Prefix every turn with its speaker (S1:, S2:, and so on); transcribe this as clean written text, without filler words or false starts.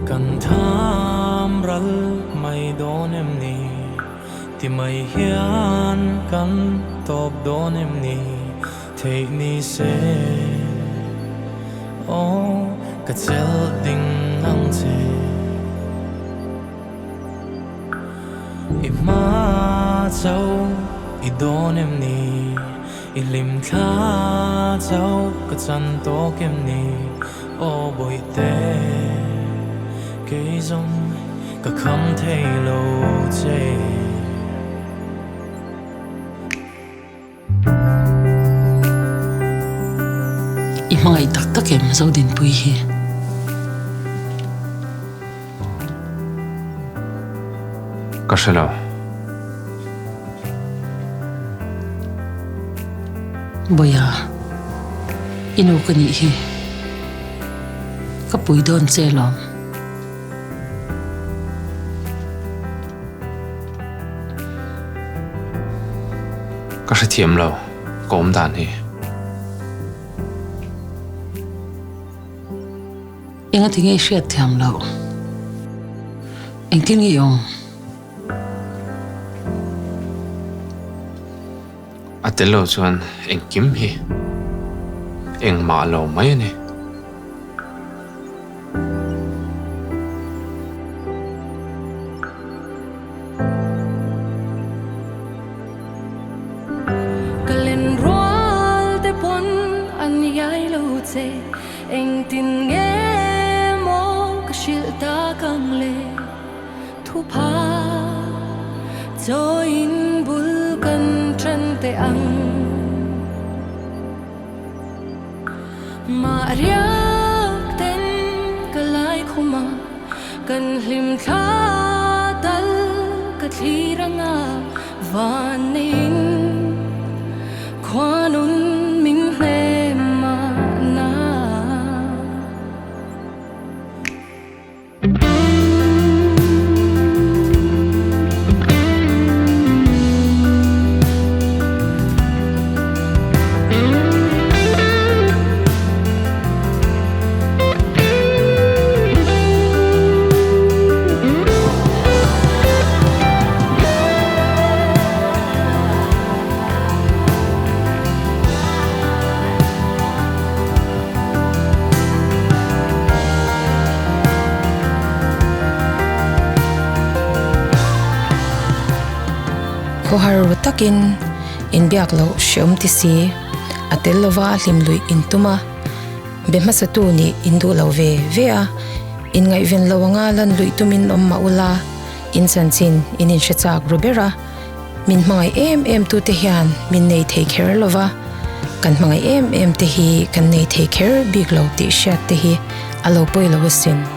S1: กันทำรัลไม่โดนนี่ที่ไม่เฮียนกันตบโดนนี่เทนี่เสโอ้ก็เจอดิ่งอังเจอีมาเจ้าอีโดนนี่อีลิมข้าเจ้าก็จันโตเก็มนี่โอ้บอยเตเกยจงก็คำเทโลเจ
S2: อีมาอีตักตะเก็มเจ้าดินปุยเฮ
S3: ก็ใช่แล้ว
S2: บ่ยาอินูกันนี่เฮก็ปุยโดนเจลอม
S3: ก็ใช่เทียมเราโกมด่านเฮ
S2: เองก็ทิ้งไอ้เสียดแถมเราเองทิ้งไอ้ยอง
S3: อาเตโลชวนเอ็งกิมเฮเอ็งมาเราไหมเนี่ย
S4: ก็เล่นรัวแต่ปนอันใหญ่เราเจเอ็งตินเงโมก็ชิลตากังเลทุพาจอยนบุลกันจันเตอังมาเรียกเต้นก็ไล่เข้ามากันลิมคาตัลก็ทีรังอาวานินควานุนมิงเนมานา
S5: ko haru takin in biak lo shom ti si atel lova hlim lui in tuma bema satu ni indu lo ve a in ngai ven lawanga lan lui tumin om maula in sanchin in shachak rubera min mangai em tu te hian min nei take care lova kan mangai em te hi kan nei take care big lo ti shat te hi alo poi lo sin